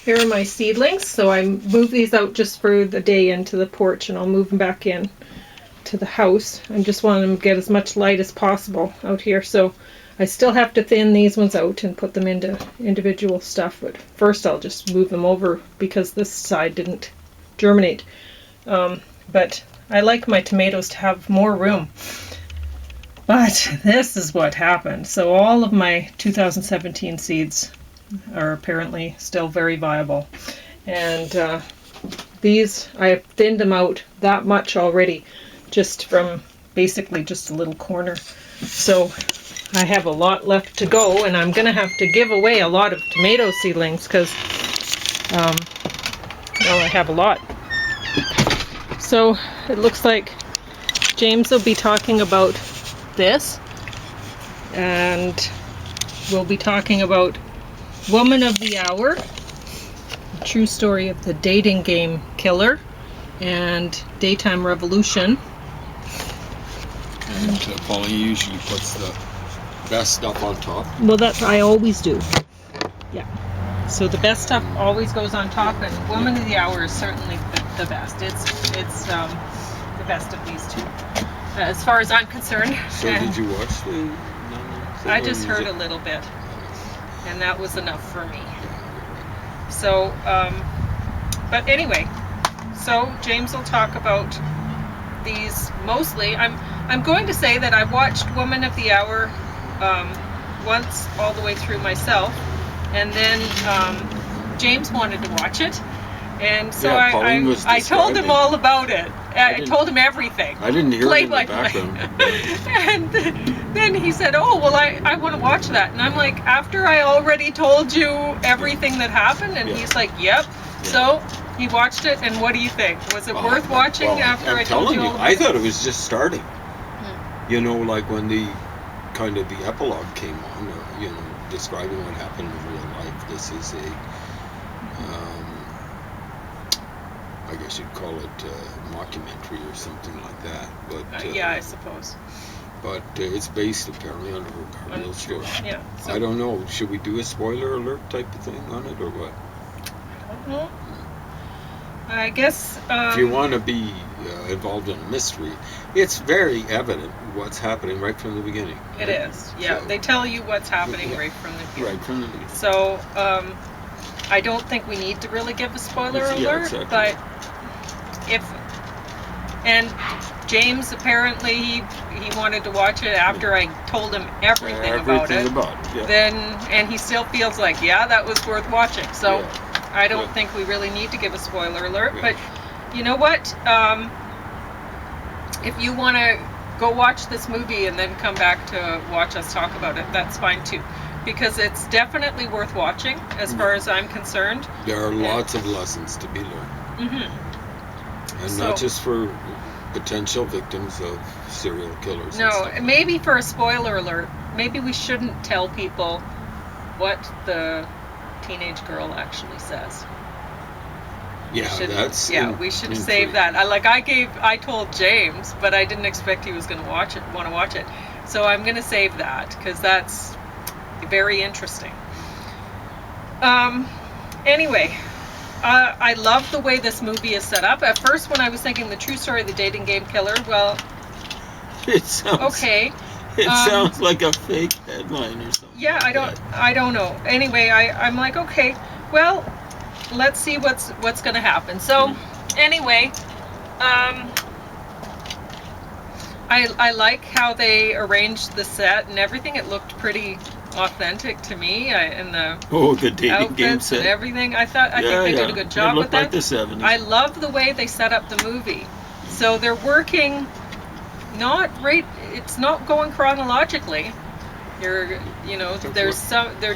Here are my seedlings. So I moved these out just for the day into the porch, and I'll move them back in to the house. I just want them to get as much light as possible out here. So I still have to thin these ones out and put them into individual stuff. But first I'll just move them over because this side didn't germinate. But I like my tomatoes to have more room. But this is what happened. So all of my 2017 seeds are apparently still very viable. And these, I have thinned them out that much already, just from basically just a little corner. So I have a lot left to go, and I'm going to have to give away a lot of tomato seedlings because, well, I have a lot. So it looks like James will be talking about this, and we'll be talking about Woman of the Hour, a true story of the dating game killer, and Daytime Revolution. And Polly usually puts the best stuff on top. Well, that I always do. Yeah. So the best stuff always goes on top, and Woman of the Hour is certainly the best. It's the best of these two, as far as I'm concerned. So did you watch the? I just heard a little bit, and that was enough for me. So, but anyway, so James will talk about these mostly. I'm going to say that I watched Woman of the Hour once all the way through myself, and then James wanted to watch it, and so I told him all about it. I told him everything. I didn't hear it in the background. And then he said, "Oh, well, I want to watch that." And I'm like, "After I already told you everything that happened?" And he's like, "Yep." Yeah. So he watched it, and what do you think? Was it worth watching after I told you all about it? I thought it was just starting. You know, like when the kind of the epilogue came on, you know, describing what happened in real life. This is a, I guess you'd call it a mockumentary or something like that. But yeah, I suppose. But it's based apparently on a real story. Yeah. So I don't know. Should we do a spoiler alert type of thing on it or what? I don't know. I guess. If you want to be involved in a mystery, it's very evident what's happening right from the beginning. It is. Yeah, so, they tell you what's happening right from the beginning. Right from the beginning. So I don't think we need to really give a spoiler alert, exactly. But and James apparently he wanted to watch it after I told him everything about it. Yeah. Then and he still feels like that was worth watching. So I don't think we really need to give a spoiler alert. But you know what? If you want to go watch this movie and then come back to watch us talk about it, that's fine too. Because it's definitely worth watching, as far as I'm concerned. There are lots of lessons to be learned. Mm-hmm. And not just for potential victims of serial killers. No, maybe for a spoiler alert, maybe we shouldn't tell people what the teenage girl actually says. Yeah, we should save that. I told James, but I didn't expect he was going to want to watch it. So I'm going to save that because that's very interesting. Anyway, I love the way this movie is set up. At first, when I was thinking the true story of the dating game killer, well, it sounds okay. It sounds like a fake headline or something. Yeah, I don't know. Anyway, I'm like, okay, well, let's see what's going to happen. So, anyway, I like how they arranged the set and everything. It looked pretty authentic to me, and the dating game set and everything. I think they did a good job with that. Like the 70s. I love the way they set up the movie. So they're working it's not going chronologically. They're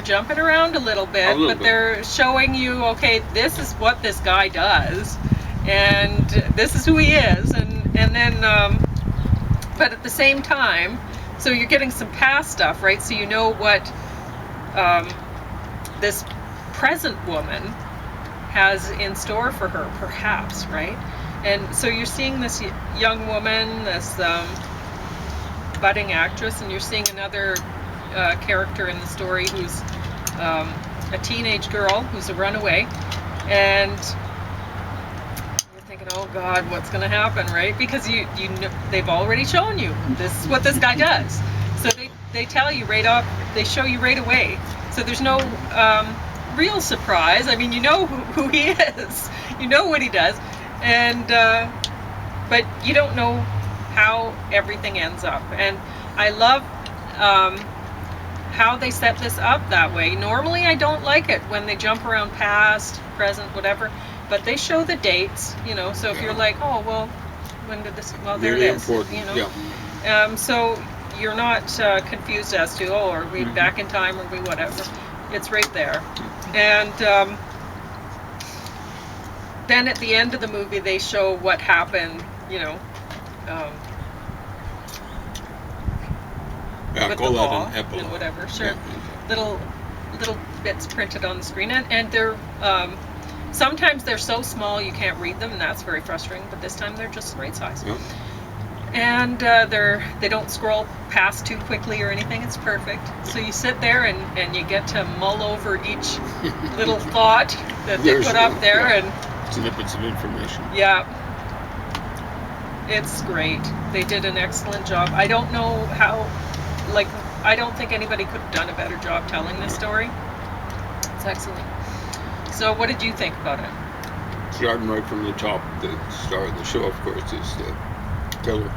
jumping around a little bit, but they're showing you, okay, this is what this guy does, and this is who he is, and then but at the same time, so you're getting some past stuff, right? So you know what this present woman has in store for her, perhaps, right? And so you're seeing this young woman, this budding actress, and you're seeing another character in the story who's a teenage girl who's a runaway, and you're thinking, oh God, what's going to happen, right? Because you know, they've already shown you this is what this guy does. So they tell you right off, they show you right away. So there's no real surprise. I mean, you know who he is, you know what he does, and but you don't know how everything ends up. And I love how they set this up that way. Normally I don't like it when they jump around past, present, whatever, but they show the dates, you know, so if you're like, oh, well, when did this, well, there Really it is, important. you know. So you're not confused as to, oh, are we back in time, or we whatever. It's right there. And then at the end of the movie they show what happened, you know, with call the that law an epilogue. and whatever, sure. Yeah. Little bits printed on the screen, and they're sometimes they're so small you can't read them, and that's very frustrating, but this time they're just the right size. Yeah. And they don't scroll past too quickly or anything. It's perfect. So you sit there and you get to mull over each little thought that they put up there, and snippets of information. Yeah, it's great. They did an excellent job. I don't know how, like, I don't think anybody could have done a better job telling this story. It's excellent. So what did you think about it? Starting right from the top, the star of the show, of course, is the killer.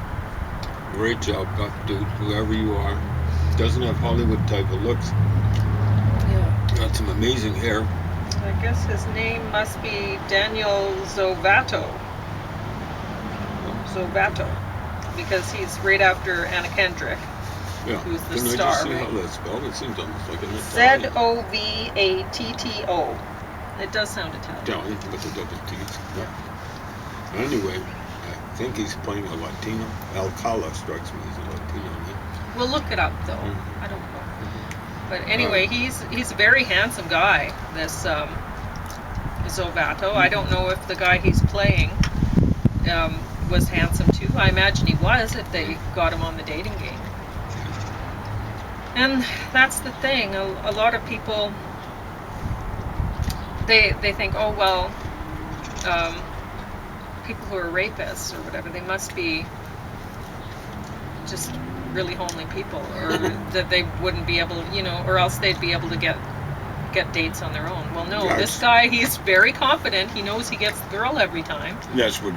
Great job, dude, whoever you are. Doesn't have Hollywood type of looks. Yeah. Got some amazing hair. I guess his name must be Daniel Zovato. Because he's right after Anna Kendrick, who's the Can star. I just see right? how that's spelled? It seems almost like an Italian. Zovatto. It does sound Italian. Italian with a double T. Yeah. Anyway, I think he's playing a Latino. Alcala strikes me as a Latino name. We'll look it up though. I don't know. But anyway, he's a very handsome guy, this Zovato. I don't know if the guy he's playing was handsome too. I imagine he was if they got him on the dating game. And that's the thing. A lot of people, they think, oh well, people who are rapists or whatever, they must be just really homely people, or that they wouldn't be able, you know, or else they'd be able to get dates on their own. Well, no, this guy, he's very confident. He knows he gets the girl every time. That's what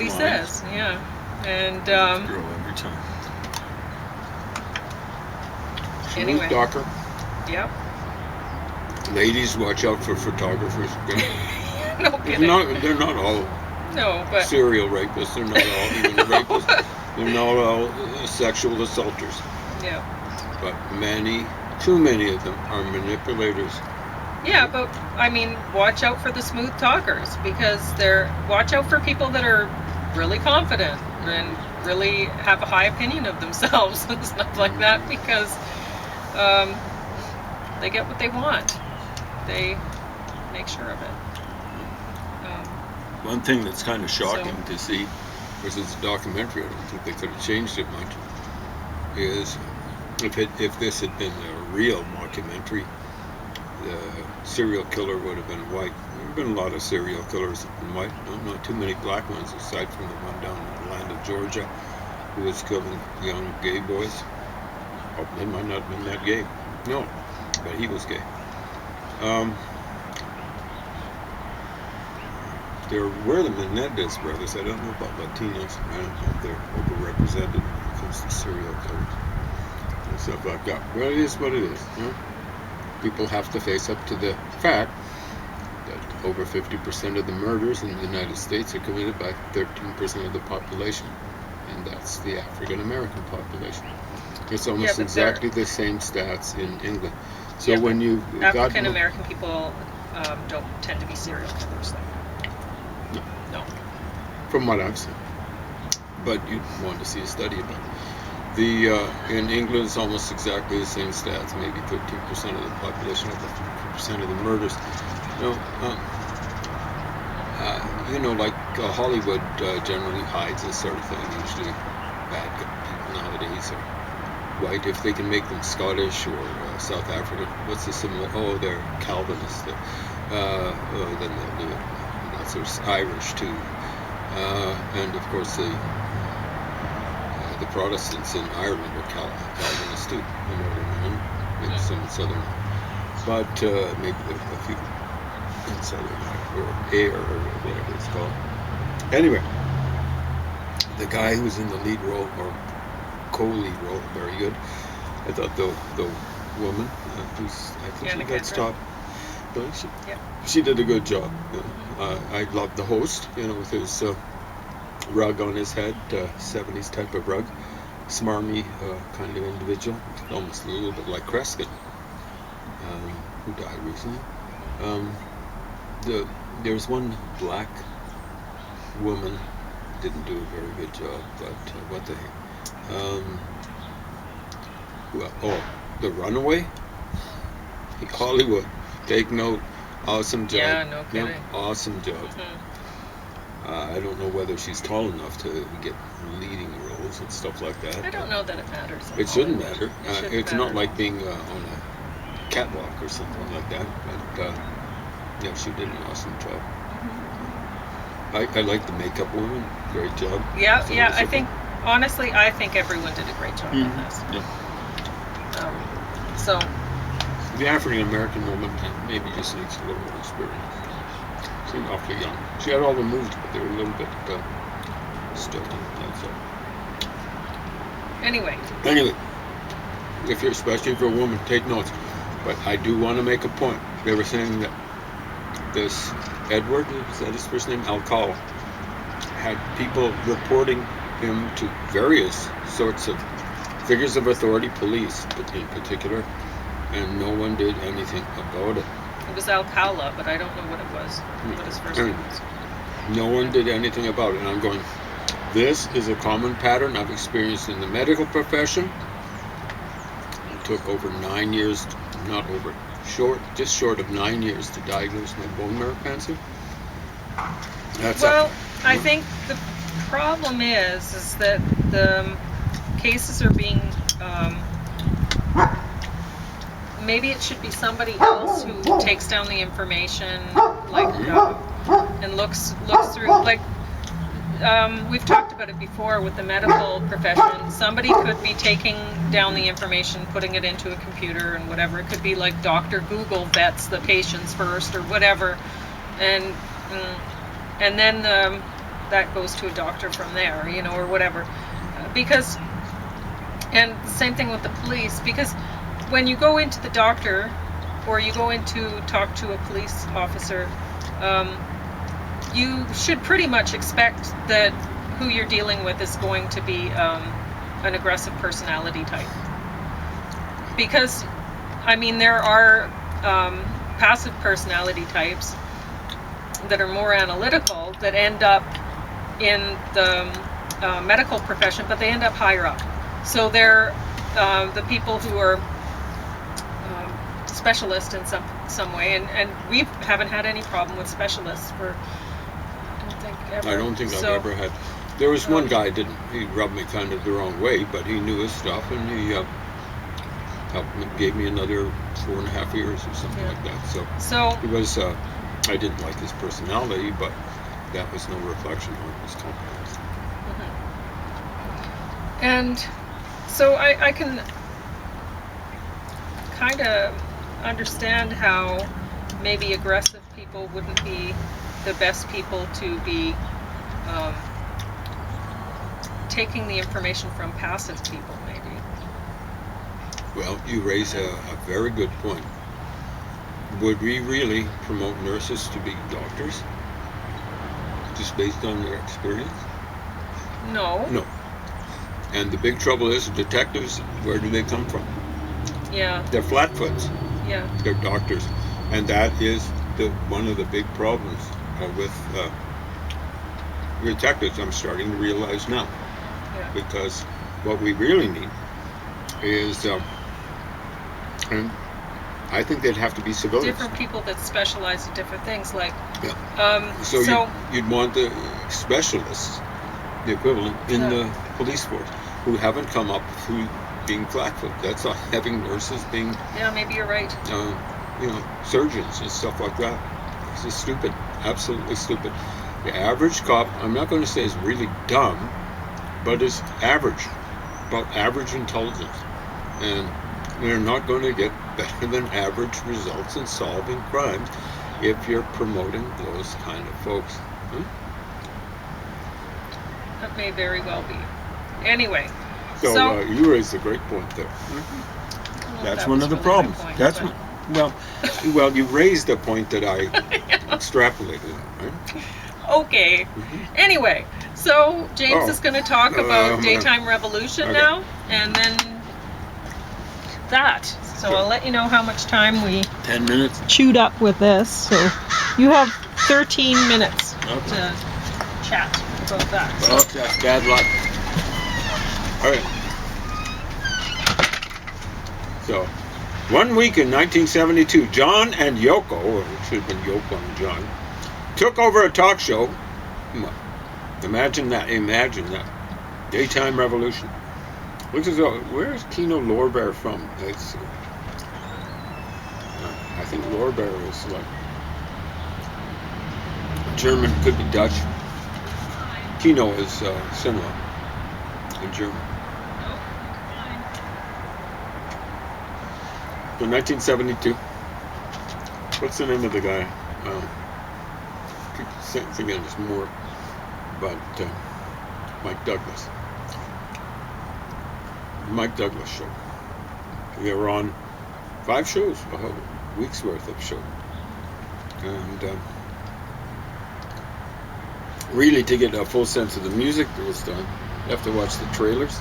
he says. Yeah, and girl every time. Anyway. Smooth talker. Yep. Ladies, watch out for photographers. No kidding. They're not all but serial rapists. They're not all even rapists. They're not all sexual assaulters. Yeah. But too many of them are manipulators. Yeah, but I mean, watch out for the smooth talkers, because watch out for people that are really confident and really have a high opinion of themselves and stuff like that, because they get what they want. They make sure of it. One thing that's kind of shocking to see, because it's a documentary, I don't think they could have changed it much, is if this had been a real mockumentary, the serial killer would have been white. There have been a lot of serial killers that have been white. Not too many black ones, aside from the one down in Atlanta, Georgia, who was killing young gay boys. Oh, he might not have been that gay. No, but he was gay. There were the Menendez brothers. I don't know about Latinos. I don't know if they're overrepresented when it comes to serial killers and stuff like that. Well, it is what it is. You know? People have to face up to the fact that over 50% of the murders in the United States are committed by 13% of the population, and that's the African American population. It's almost exactly the same stats in England. So when you African American people don't tend to be serial killers, though. No. From what I've seen. But you'd want to see a study about it. In England, it's almost exactly the same stats, maybe 13% of the population, over 50% of the murders. Like Hollywood generally hides this sort of thing. Usually bad people nowadays are white, if they can make them Scottish or South African. What's the similar? Oh, they're Calvinist. Then they'll do it. That's there's Irish too, and of course the Protestants in Ireland are Calvinists too. In Northern Ireland, maybe some in Southern, but maybe a few in Southern or Ayr or whatever it's called. Anyway, the guy who was in the lead role or co-lead role, very good. I thought the woman who's I think she got stopped. She did a good job. I loved the host, with his rug on his head, 70s type of rug, smarmy kind of individual, almost a little bit like Kreskin, who died recently. There's one black woman didn't do a very good job, but what the heck? The Runaway, Hollywood. Take note. Awesome job. Yeah, no kidding. Yeah, awesome job. I don't know whether she's tall enough to get leading roles and stuff like that. I don't know that it matters. It shouldn't matter. It's not like all. being on a catwalk or something like that. But yeah, she did an awesome job. I like the makeup woman. Great job. Yeah. I think honestly, I think everyone did a great job on this. Yeah. So. The African American woman maybe just needs a little more experience. Seemed awfully young. She had all the moves, but they were a little bit stilted. That's all. Anyway, if you're especially for a woman, take notes. But I do want to make a point. They were saying that this Edward, is that his first name? Alcala, had people reporting him to various sorts of figures of authority, police in particular. And no one did anything about it. it was Alcala, but I don't know what it was. What his first name was. No one did anything about it. And I'm going, this is a common pattern I've experienced in the medical profession. It took over 9 years, just short of 9 years to diagnose my bone marrow cancer. I think the problem is that the cases are being maybe it should be somebody else who takes down the information, and looks through. We've talked about it before with the medical profession. Somebody could be taking down the information, putting it into a computer, and whatever. It could be like Dr. Google vets the patients first, or whatever, and then that goes to a doctor from there, or whatever. And the same thing with the police, because when you go into the doctor or you go in to talk to a police officer, you should pretty much expect that who you're dealing with is going to be an aggressive personality type. Because, there are passive personality types that are more analytical that end up in the medical profession, but they end up higher up. So they're the people who are specialist in some way, and we haven't had any problem with specialists for I don't think I've ever had. There was one guy he rubbed me kind of the wrong way, but he knew his stuff, and he gave me another 4.5 years or something like that. So he was I didn't like his personality, but that was no reflection on his competence. And so I can kind of understand how maybe aggressive people wouldn't be the best people to be taking the information from passive people, maybe. Well, you raise a very good point. Would we really promote nurses to be doctors? Just based on their experience? No. No. And the big trouble is detectives, where do they come from? Yeah. They're flatfoots. Yeah. They're doctors. And that is one of the big problems with detectives, I'm starting to realize now. Yeah. Because what we really need is, and I think they'd have to be civilians. Different people that specialize in different things, like. Yeah. You'd want the specialists, the equivalent, in the police force, who haven't come up through being flat-footed. That's like having nurses being, Yeah, maybe you're right. Surgeons and stuff like that. It's just stupid, absolutely stupid. The average cop, I'm not going to say is really dumb, but is average, about average intelligence. And you're not going to get better than average results in solving crimes if you're promoting those kind of folks. That may very well be. Anyway. So you raised a great point there. That's one of the problems. Well, you raised a point that I extrapolated on, right? Okay. Anyway, so James is going to talk about daytime revolution now, and then that. So I'll let you know how much time we 10 minutes chewed up with this. So you have 13 minutes to chat about that. Well, that's bad luck. All right. So, 1 week in 1972, John and Yoko, or it should have been Yoko and John, took over a talk show. Imagine that. Daytime revolution. Where's Kino Lorbeer from? It's, I think Lorbeer is like German, could be Dutch. Kino is similar in German. In 1972. What's the name of the guy? Keep thinking it's more, but Mike Douglas. Mike Douglas show. They were on 5 shows, a week's worth of show. And really, to get a full sense of the music that was done, you have to watch the trailers.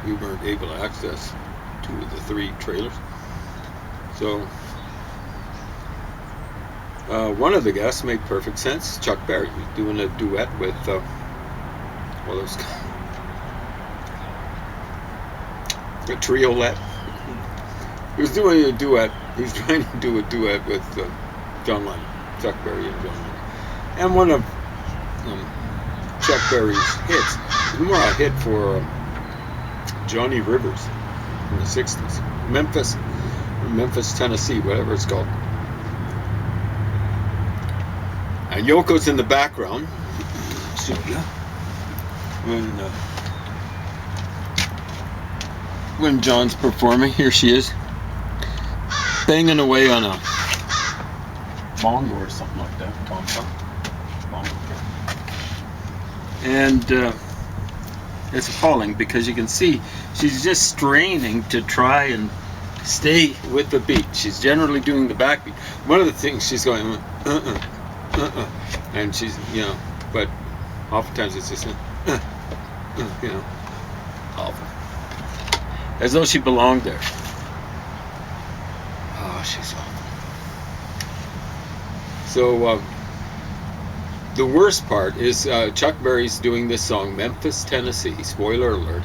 We weren't able to access 2 of the 3 trailers. So, one of the guests made perfect sense. Chuck Berry was doing a duet with, those a triolet. He was doing a duet. He was trying to do a duet with John Lennon, Chuck Berry and John Lennon. And one of Chuck Berry's hits, it was more a hit for Johnny Rivers in the 60s. Memphis, Tennessee, whatever it's called. And Yoko's in the background. When John's performing, here she is, banging away on a bongo or something like that. Tom. And it's appalling because you can see she's just straining to try and stay with the beat. She's generally doing the backbeat. One of the things she's going, and she's, but oftentimes it's just, awful. As though she belonged there. Oh, she's awful. So, the worst part is Chuck Berry's doing this song, Memphis, Tennessee. Spoiler alert.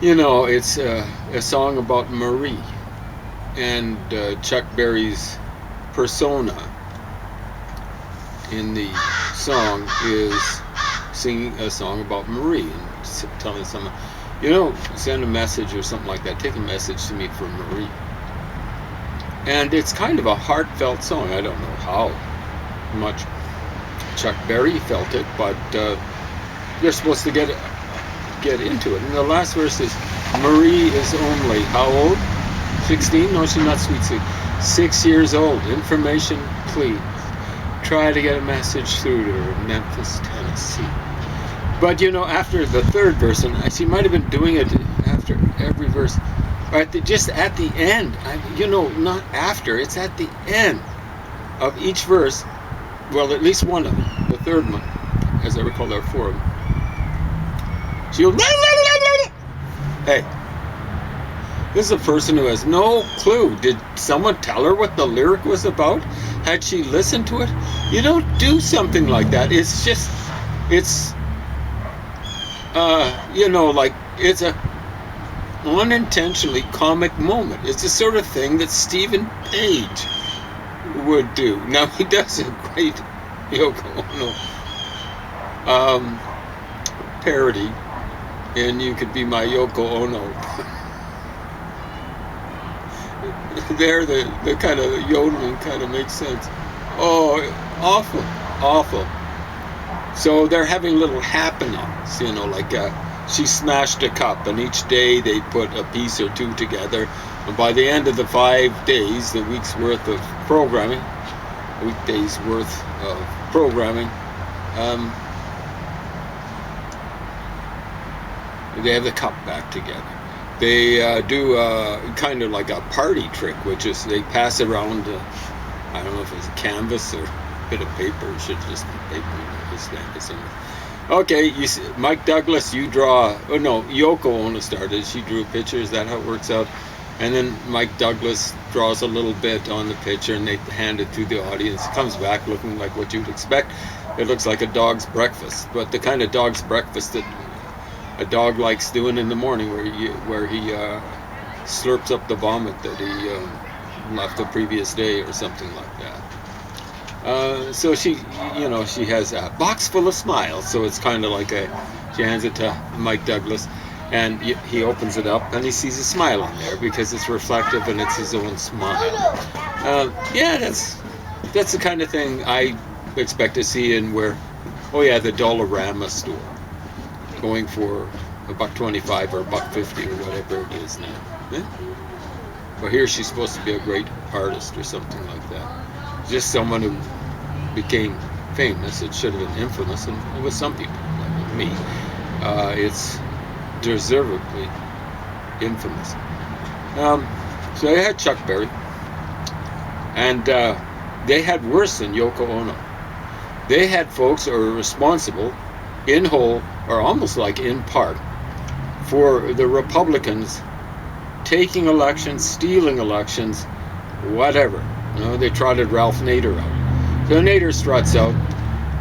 It's a song about Marie. And Chuck Berry's persona in the song is singing a song about Marie and telling someone, send a message or something like that. Take a message to me from Marie. And it's kind of a heartfelt song. I don't know how much Chuck Berry felt it, but you're supposed to get into it. And the last verse is, Marie is only, how old? 16? No, she's not sweet. 6 years old. Information, please. Try to get a message through to her, Memphis, Tennessee. But after the 3rd verse, and she might have been doing it after every verse, or just at the end, not after, it's at the end of each verse. Well, at least one of them, the 3rd one, as I recall, there are 4 of them. She'll, hey, this is a person who has no clue. Did someone tell her what the lyric was about? Had she listened to it? You don't do something like that. It's just, it's it's a unintentionally comic moment. It's the sort of thing that Stephen Page would do. Now, he does a great Yoko Ono parody and you could be my Yoko Ono. There, the kind of yodeling kind of makes sense. Oh, awful, awful. So they're having little happenings, you know, like she smashed a cup, and each day they put a piece or two together. And by the end of the 5 days, the week's worth of programming, weekdays worth of programming, they have the cup back together. They do kind of like a party trick, which is they pass around, I don't know if it's canvas or a bit of paper. It should just be paper. Okay, you see, Mike Douglas, you draw. Oh no, Yoko Ono started. She drew a picture. Is that how it works out? And then Mike Douglas draws a little bit on the picture, and they hand it to the audience. It comes back looking like what you'd expect. It looks like a dog's breakfast, but the kind of dog's breakfast that a dog likes doing in the morning, where he slurps up the vomit that he left the previous day or something like that. So she has a box full of smiles. So it's kind of like she hands it to Mike Douglas, and he opens it up, and he sees a smile on there because it's reflective and it's his own smile. Yeah, that's the kind of thing I expect to see in the Dollarama store, going for $1.25 or $1.50 or whatever it is now. Well, here she's supposed to be a great artist or something like that. Just someone who became famous. It should have been infamous, and with some people, like me, it's deservedly infamous. So they had Chuck Berry, and they had worse than Yoko Ono. They had folks who are responsible, in whole, or almost like in part, for the Republicans taking elections, stealing elections, whatever. They trotted Ralph Nader out. So Nader struts out,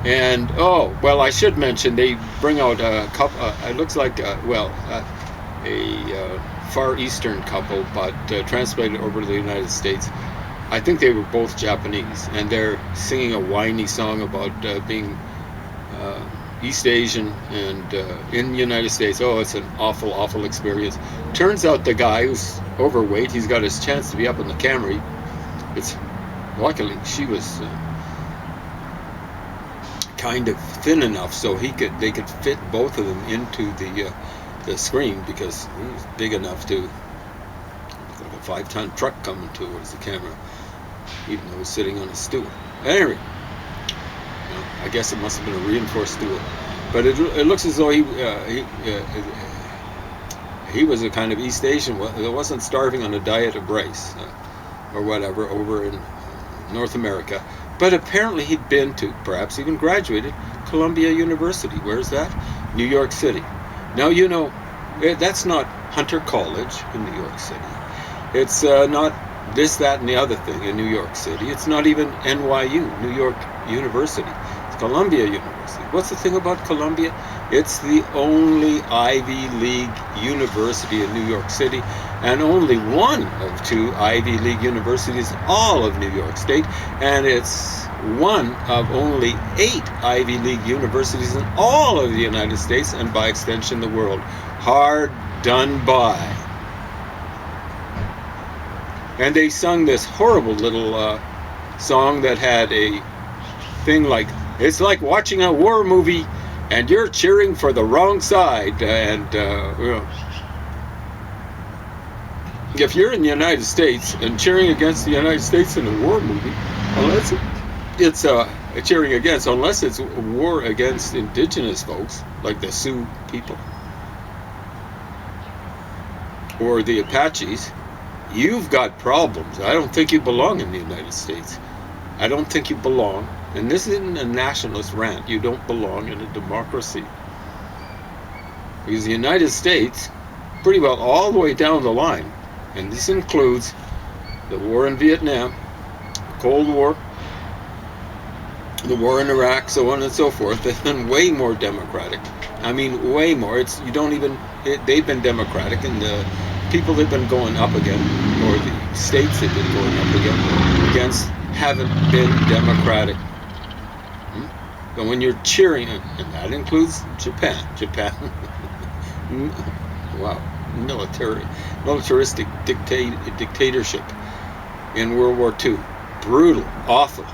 and I should mention they bring out a couple. It looks like a Far Eastern couple, but translated over to the United States. I think they were both Japanese, and they're singing a whiny song about being East Asian and in the United States. Oh, it's an awful, awful experience. Turns out the guy who's overweight, he's got his chance to be up in the Camry. Luckily she was kind of thin enough so they could fit both of them into the screen, because he was big enough to, like a 5-ton truck coming towards the camera, even though he was sitting on a stool. Anyway, I guess it must have been a reinforced stool, but it looks as though he was a kind of East Asian that wasn't starving on a diet of rice or whatever over in North America, but apparently he'd been to, perhaps even graduated, Columbia University. Where's that? New York City. Now, that's not Hunter College in New York City. It's not this, that, and the other thing in New York City. It's not even NYU, New York University. It's Columbia University. What's the thing about Columbia? It's the only Ivy League university in New York City, and only one of 2 Ivy League universities in all of New York State, and it's one of only 8 Ivy League universities in all of the United States, and by extension the world. Hard done by. And they sung this horrible little song that had a thing like, it's like watching a war movie and you're cheering for the wrong side. And if you're in the United States and cheering against the United States in a war movie, unless it's cheering against, unless it's a war against indigenous folks, like the Sioux people or the Apaches, you've got problems. I don't think you belong in the United States. I don't think you belong. And this isn't a nationalist rant. You don't belong in a democracy. Because the United States, pretty well all the way down the line, and this includes the war in Vietnam, the Cold War, the war in Iraq, so on and so forth, they've been way more democratic. I mean, way more. They've been democratic, and the people they've been going up against, or the states they've been going up against, haven't been democratic. But when you're cheering, and that includes Japan militaristic dictatorship in World War II. Brutal, awful.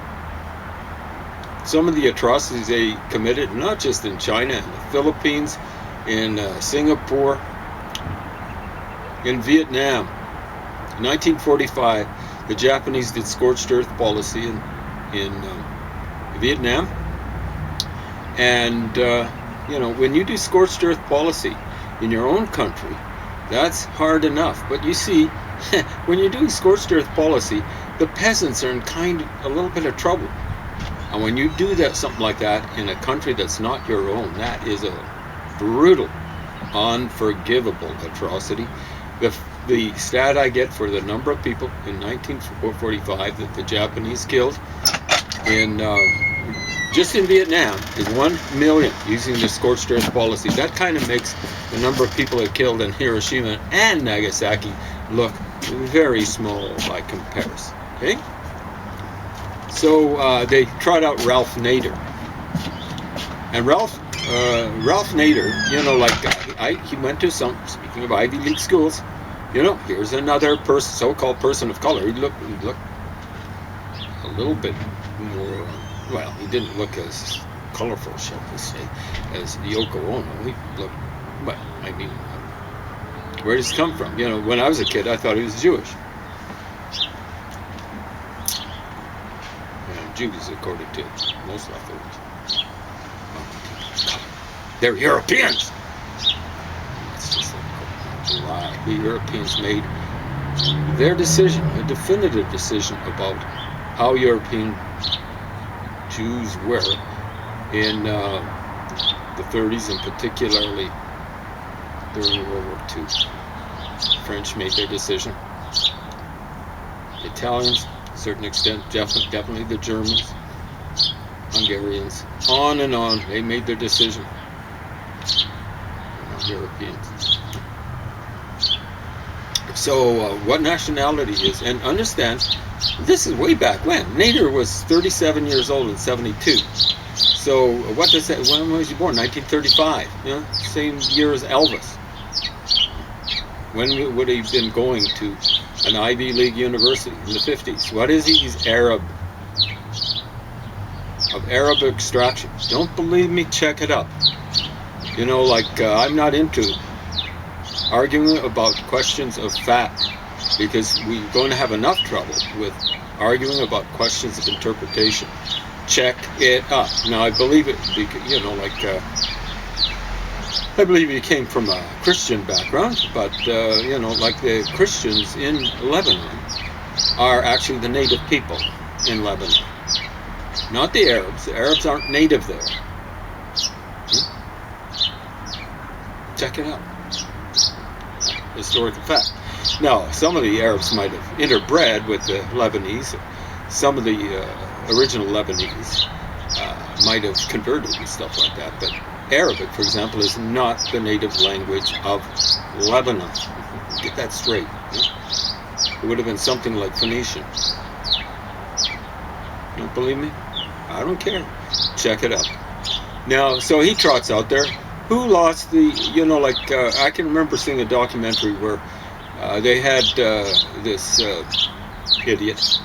Some of the atrocities they committed, not just in China, in the Philippines, in Singapore, in Vietnam. In 1945, the Japanese did scorched earth policy in Vietnam. And, when you do scorched earth policy in your own country, that's hard enough. But you see, when you're doing scorched earth policy, the peasants are in a little bit of trouble. And when you do something like that in a country that's not your own, that is a brutal, unforgivable atrocity. The stat I get for the number of people in 1945 that the Japanese killed just in Vietnam is 1 million using the scorched earth policy. That kind of makes the number of people that killed in Hiroshima and Nagasaki look very small by comparison. Okay? So they trot out Ralph Nader. And Ralph Nader, he went to speaking of Ivy League schools, here's another so-called person of color. He looked a little bit more, he didn't look as colorful, shall we say, as Yoko Ono. He looked, where does he come from? When I was a kid, I thought he was Jewish. Jews, according to most leftovers. They're Europeans! It's just a lie. The Europeans made their decision, a definitive decision about how European Jews were in the 30s and particularly during World War II. The French made their decision. The Italians, to a certain extent, definitely the Germans, Hungarians, on and on. They made their decision. Europeans. So what nationality is, and understand, this is way back when. Nader was 37 years old in 72. So what does that, when was he born? 1935. Same year as Elvis. When would he have been going to an Ivy League university? In the 50s. What is he? He's Arab. Of Arab extraction. Don't believe me? Check it up. I'm not into arguing about questions of fact, because we're going to have enough trouble with arguing about questions of interpretation. Check it up. Now, I believe it, I believe he came from a Christian background, but, the Christians in Lebanon are actually the native people in Lebanon. Not the Arabs. The Arabs aren't native there. Check it out. Historical fact. Now, some of the Arabs might have interbred with the Lebanese. Some of the original Lebanese might have converted and stuff like that. But Arabic, for example, is not the native language of Lebanon. Get that straight. It would have been something like Phoenician. You don't believe me? I don't care. Check it out. Now, so he trots out there. Who lost the, I can remember seeing a documentary where they had this idiot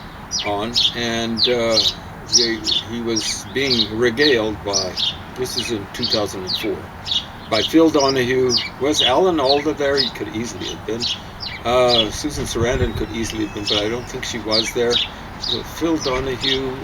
on, and he was being regaled by, this is in 2004, by Phil Donahue. Was Alan Alda there? He could easily have been. Susan Sarandon could easily have been, but I don't think she was there. Phil Donahue,